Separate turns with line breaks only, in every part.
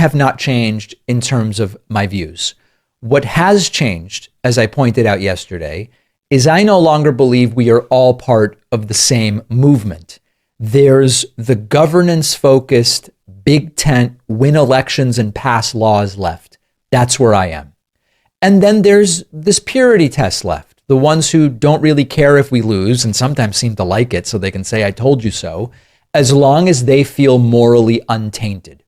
have not changed in terms of my views. What has changed, as I pointed out yesterday, is I no longer believe we are all part of the same movement. There's the governance-focused, big tent, win elections and pass laws left. That's where I am. And then there's this purity test left. The ones who don't really care if we lose and sometimes seem to like it so they can say, I told you so, as long as they feel morally untainted.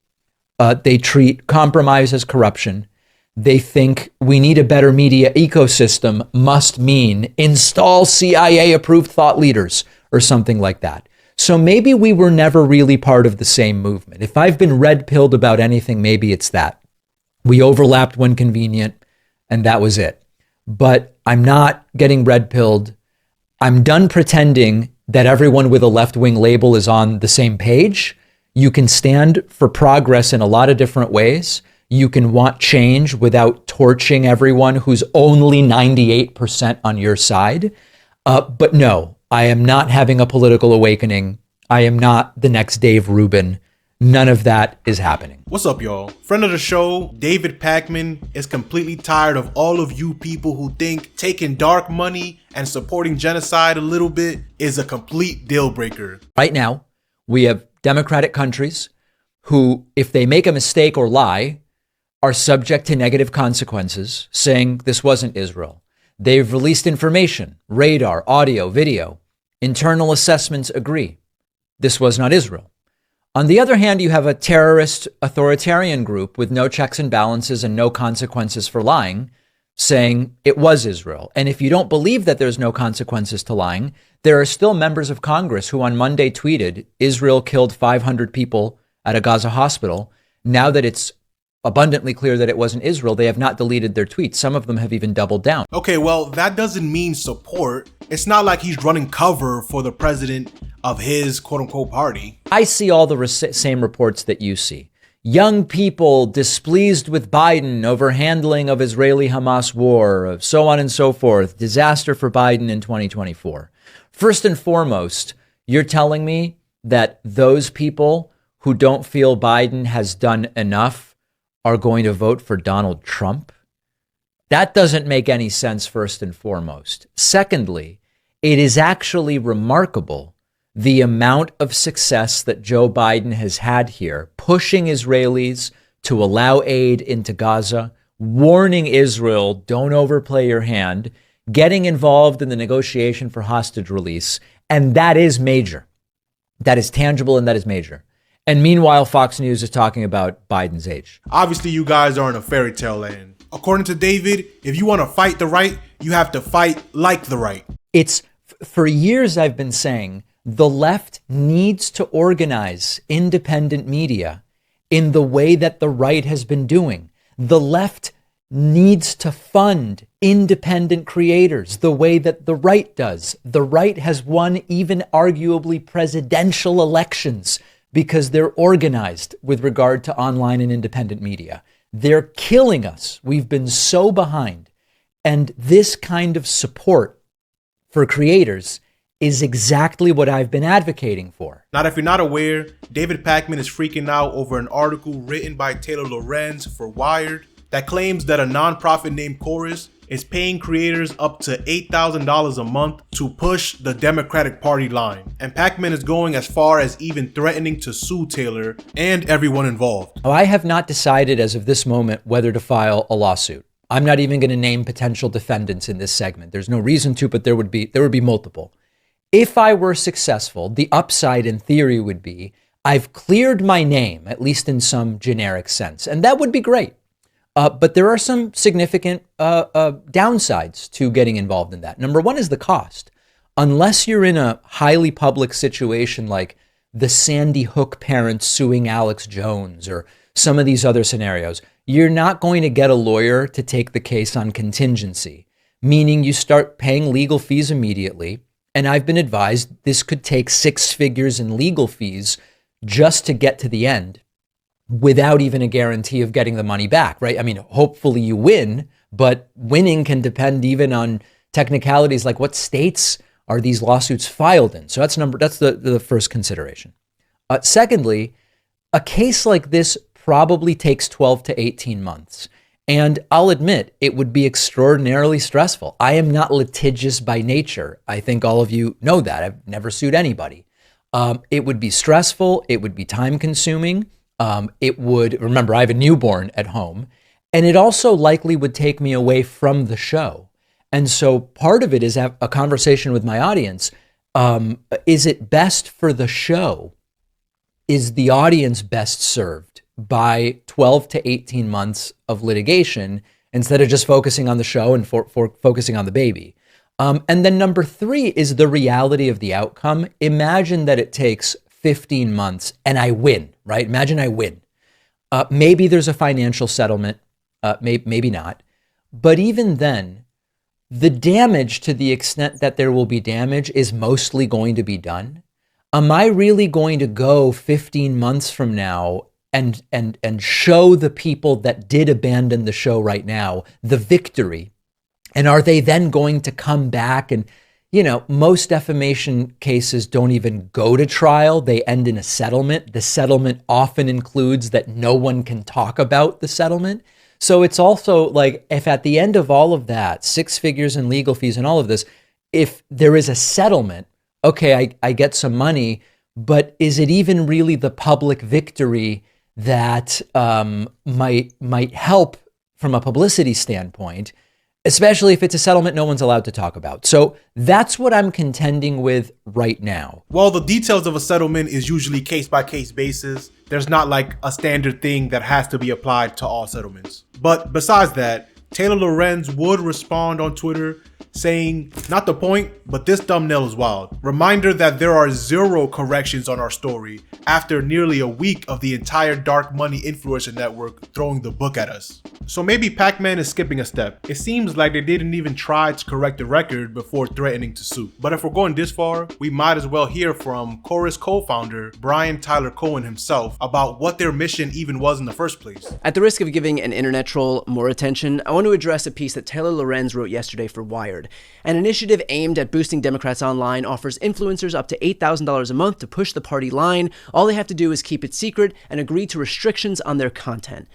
They treat compromise as corruption. They think we need a better media ecosystem must mean install CIA-approved thought leaders or something like that. So maybe we were never really part of the same movement. If I've been red-pilled about anything, maybe it's that. We overlapped when convenient, and that was it. But I'm not getting red-pilled. I'm done pretending that everyone with a left-wing label is on the same page. You can stand for progress in a lot of different ways. You can want change without torching everyone who's only 98% on your side. But no, I am not having a political awakening. I am not the next Dave Rubin. None of that is happening.
What's up, y'all? Friend of the show, David Pakman, is completely tired of all of you people who think taking dark money and supporting genocide a little bit is a complete deal breaker.
Right now, we have democratic countries who, if they make a mistake or lie, are subject to negative consequences, saying this wasn't Israel. They've released information, radar, audio, video. Internal assessments agree. This was not Israel. On the other hand, you have a terrorist authoritarian group with no checks and balances and no consequences for lying, saying it was Israel. And if you don't believe that there's no consequences to lying, there are still members of Congress who on Monday tweeted Israel killed 500 people at a Gaza hospital. Now that it's abundantly clear that it wasn't Israel, they have not deleted their tweets. Some of them have even doubled down.
Okay, well, that doesn't mean support. It's not like he's running cover for the president of his quote-unquote party.
I see all the same reports that you see. Young people displeased with Biden over handling of Israeli-Hamas war, so on and so forth. Disaster for Biden in 2024. First and foremost, you're telling me that those people who don't feel Biden has done enough are going to vote for Donald Trump? That doesn't make any sense, first and foremost. Secondly, it is actually remarkable the amount of success that Joe Biden has had here, pushing Israelis to allow aid into Gaza, warning Israel, don't overplay your hand, getting involved in the negotiation for hostage release. And that is major. That is tangible and that is major. And meanwhile, Fox News is talking about Biden's age.
Obviously, you guys are in a fairy tale land. According to David, if you want to fight the right, you have to fight like the right.
It's for years I've been saying the left needs to organize independent media in the way that the right has been doing. The left needs to fund independent creators the way that the right does. The right has won even arguably presidential elections because they're organized with regard to online and independent media. They're killing us. We've been so behind. And this kind of support for creators is exactly what I've been advocating for.
Now, if you're not aware, David Pakman is freaking out over an article written by Taylor Lorenz for Wired that claims that a nonprofit named Chorus is paying creators up to $8,000 a month to push the Democratic Party line. And Pakman is going as far as even threatening to sue Taylor and everyone involved.
I have not decided as of this moment whether to file a lawsuit. I'm not even going to name potential defendants in this segment. There's no reason to, but there would be multiple. If I were successful, the upside in theory would be I've cleared my name, at least in some generic sense, and that would be great. But there are some significant downsides to getting involved in that. Number one is the cost. Unless you're in a highly public situation like the Sandy Hook parents suing Alex Jones or some of these other scenarios, you're not going to get a lawyer to take the case on contingency, meaning you start paying legal fees immediately. And I've been advised this could take 6 figures in legal fees just to get to the end without even a guarantee of getting the money back, right? I mean, hopefully you win, but winning can depend even on technicalities like what states are these lawsuits filed in. So that's the first consideration. Secondly, a case like this probably takes 12 to 18 months. And I'll admit, it would be extraordinarily stressful. I am not litigious by nature. I think all of you know that. I've never sued anybody. It would be stressful. It would be time consuming. Remember, I have a newborn at home, and it also likely would take me away from the show. And so part of it is a conversation with my audience. Is it best for the show? Is the audience best served by 12 to 18 months of litigation instead of just focusing on the show and focusing on the baby? And then number 3 is the reality of the outcome. Imagine that it takes 15 months and I win, right? Imagine I win. Maybe there's a financial settlement, maybe not. But even then, the damage, to the extent that there will be damage, is mostly going to be done. Am I really going to go 15 months from now and show the people that did abandon the show right now the victory? And are they then going to come back? And, most defamation cases don't even go to trial. They end in a settlement. The settlement often includes that no one can talk about the settlement. So it's also like, if at the end of all of that, 6 figures in legal fees and all of this, if there is a settlement, okay, I get some money, but is it even really the public victory that might help from a publicity standpoint, especially if it's a settlement no one's allowed to talk about? So that's what I'm contending with right now.
While the details of a settlement is usually case-by-case basis, there's not like a standard thing that has to be applied to all settlements. But besides that, Taylor Lorenz would respond on Twitter saying, "Not the point, but this thumbnail is wild. Reminder that there are 0 corrections on our story after nearly a week of the entire dark money influencer network throwing the book at us." So maybe Pakman is skipping a step. It seems like they didn't even try to correct the record before threatening to sue. But if we're going this far, we might as well hear from Chorus co-founder Brian Tyler Cohen himself about what their mission even was in the first place.
At the risk of giving an internet troll more attention, I want to address a piece that Taylor Lorenz wrote yesterday for Wired. An initiative aimed at boosting Democrats online offers influencers up to $8,000 a month to push the party line. All they have to do is keep it secret and agree to restrictions on their content.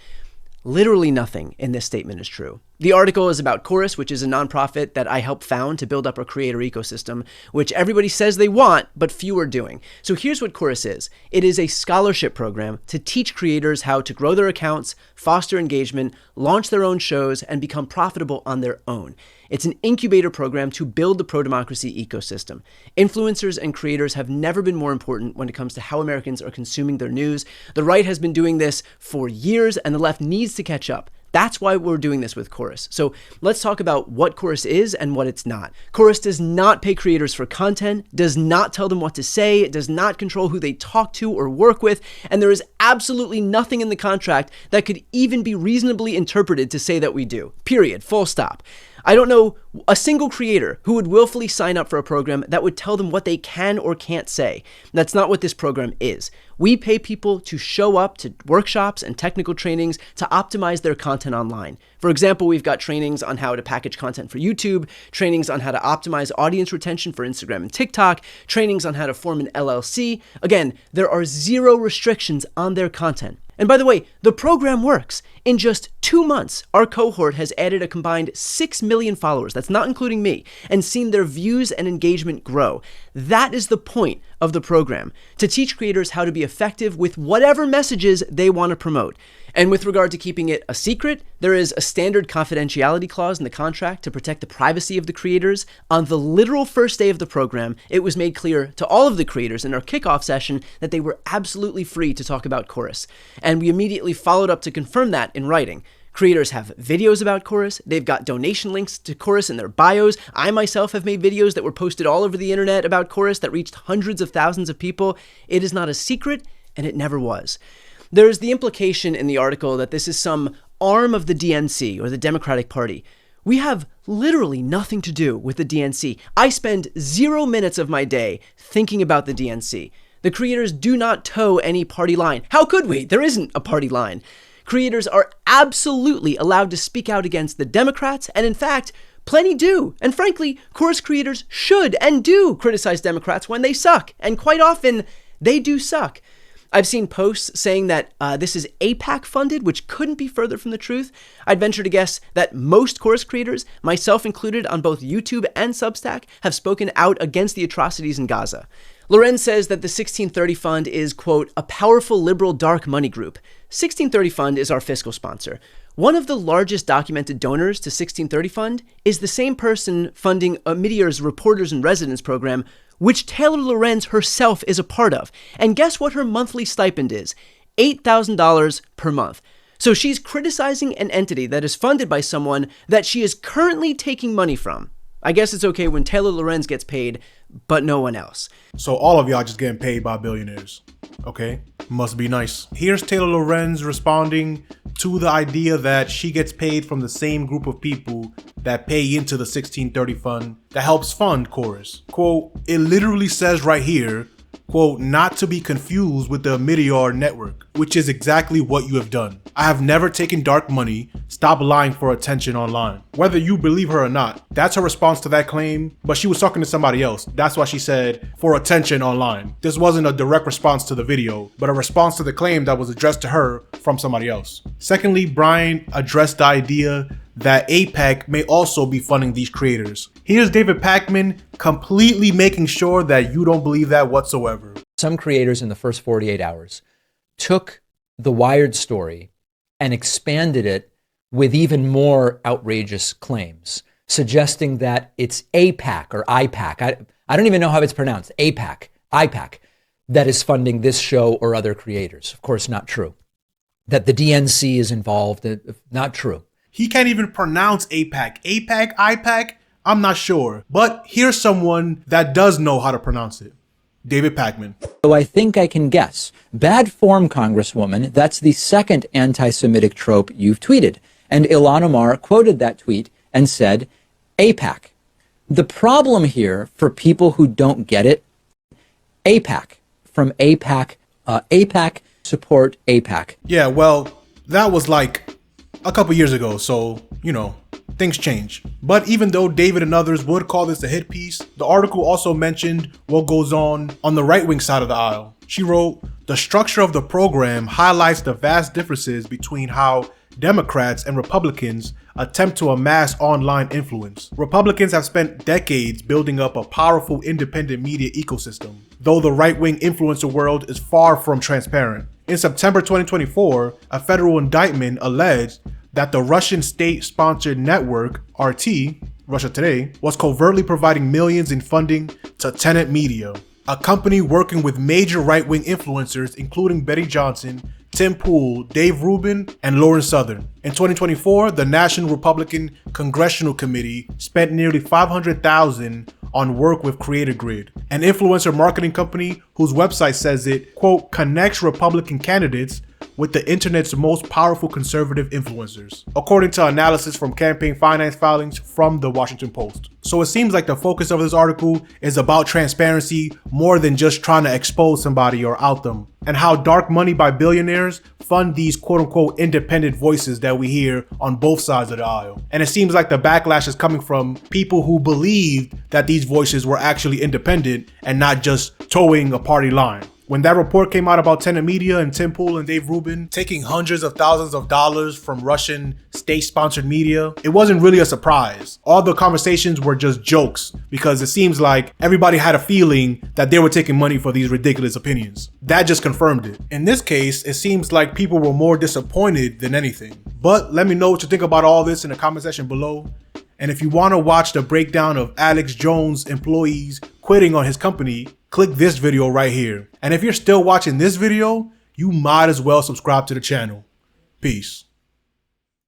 Literally nothing in this statement is true. The article is about Chorus, which is a nonprofit that I helped found to build up a creator ecosystem, which everybody says they want, but few are doing. So here's what Chorus is. It is a scholarship program to teach creators how to grow their accounts, foster engagement, launch their own shows, and become profitable on their own. It's an incubator program to build the pro-democracy ecosystem. Influencers and creators have never been more important when it comes to how Americans are consuming their news. The right has been doing this for years, and the left needs to catch up. That's why we're doing this with Chorus. So let's talk about what Chorus is and what it's not. Chorus does not pay creators for content, does not tell them what to say, does not control who they talk to or work with, and there is absolutely nothing in the contract that could even be reasonably interpreted to say that we do. Period. Full stop. I don't know a single creator who would willfully sign up for a program that would tell them what they can or can't say. That's not what this program is. We pay people to show up to workshops and technical trainings to optimize their content online. For example, we've got trainings on how to package content for YouTube, trainings on how to optimize audience retention for Instagram and TikTok, trainings on how to form an LLC. Again, there are 0 restrictions on their content. And by the way, the program works. In just 2 months, our cohort has added a combined 6 million followers, that's not including me, and seen their views and engagement grow. That is the point of the program, to teach creators how to be effective with whatever messages they want to promote. And with regard to keeping it a secret, there is a standard confidentiality clause in the contract to protect the privacy of the creators. On the literal first day of the program, it was made clear to all of the creators in our kickoff session that they were absolutely free to talk about Chorus. And we immediately followed up to confirm that in writing. Creators have videos about Chorus. They've got donation links to Chorus in their bios. I myself have made videos that were posted all over the internet about Chorus that reached hundreds of thousands of people. It is not a secret, and it never was. There's the implication in the article that this is some arm of the DNC or the Democratic Party. We have literally nothing to do with the DNC. I spend 0 minutes of my day thinking about the DNC. The creators do not toe any party line. How could we? There isn't a party line. Creators are absolutely allowed to speak out against the Democrats, and in fact, plenty do. And frankly, Chorus creators should and do criticize Democrats when they suck, and quite often, they do suck. I've seen posts saying that this is APAC funded, which couldn't be further from the truth. I'd venture to guess that most chorus creators, myself included on both YouTube and Substack, have spoken out against the atrocities in Gaza. Lorenz says that the 1630 Fund is, quote, a powerful liberal dark money group. 1630 Fund is our fiscal sponsor. One of the largest documented donors to 1630 Fund is the same person funding Meteor's Reporters in Residence program, which Taylor Lorenz herself is a part of. And guess what her monthly stipend is? $8,000 per month. So she's criticizing an entity that is funded by someone that she is currently taking money from. I guess it's okay when Taylor Lorenz gets paid, but no one else.
So all of y'all just getting paid by billionaires. Okay? Must be nice. Here's Taylor Lorenz responding to the idea that she gets paid from the same group of people that pay into the 1630 Fund that helps fund Chorus. Quote, it literally says right here, quote, not to be confused with the Meteor network, which is exactly what you have done. I have never taken dark money. Stop lying for attention online. Whether you believe her or not, that's her response to that claim, but she was talking to somebody else. That's why she said, for attention online. This wasn't a direct response to the video, but a response to the claim that was addressed to her from somebody else. Secondly, Brian addressed the idea that APAC may also be funding these creators. Here's David Pakman completely making sure that you don't believe that whatsoever.
Some creators in the first 48 hours took the Wired story and expanded it with even more outrageous claims, suggesting that it's APAC or IPAC. I don't even know how it's pronounced. IPAC, that is funding this show or other creators. Of course, not true. That the DNC is involved, not true.
He can't even pronounce APAC. APAC, IPAC, I'm not sure. But here's someone that does know how to pronounce it. David Pakman.
So I think I can guess. Bad form, Congresswoman. That's the second anti-Semitic trope you've tweeted. And Ilhan Omar quoted that tweet and said, APAC. The problem here for people who don't get it, APAC, from APAC, APAC, support APAC.
Yeah, well, that was like a couple years ago, so, you know, things change. But even though David and others would call this a hit piece, the article also mentioned what goes on the right-wing side of the aisle. She wrote, the structure of the program highlights the vast differences between how Democrats and Republicans attempt to amass online influence. Republicans have spent decades building up a powerful independent media ecosystem, though the right-wing influencer world is far from transparent. In September 2024, a federal indictment alleged that the Russian state-sponsored network, RT, Russia Today, was covertly providing millions in funding to Tenet Media, a company working with major right-wing influencers including Betty Johnson, Tim Pool, Dave Rubin, and Lauren Southern. In 2024, the National Republican Congressional Committee spent nearly $500,000 on work with Creator Grid, an influencer marketing company whose website says it, quote, connects Republican candidates with the internet's most powerful conservative influencers, according to analysis from campaign finance filings from the Washington Post. So it seems like the focus of this article is about transparency more than just trying to expose somebody or out them, and how dark money by billionaires fund these quote-unquote independent voices that we hear on both sides of the aisle. And it seems like the backlash is coming from people who believed that these voices were actually independent and not just towing a party line. When that report came out about Tenet Media and Tim Pool and Dave Rubin taking hundreds of thousands of dollars from Russian state-sponsored media, it wasn't really a surprise. All the conversations were just jokes because it seems like everybody had a feeling that they were taking money for these ridiculous opinions. That just confirmed it. In this case, it seems like people were more disappointed than anything. But let me know what you think about all this in the comment section below. And if you want to watch the breakdown of Alex Jones' employees quitting on his company, click this video right here. And if you're still watching this video, you might as well subscribe to the channel. Peace.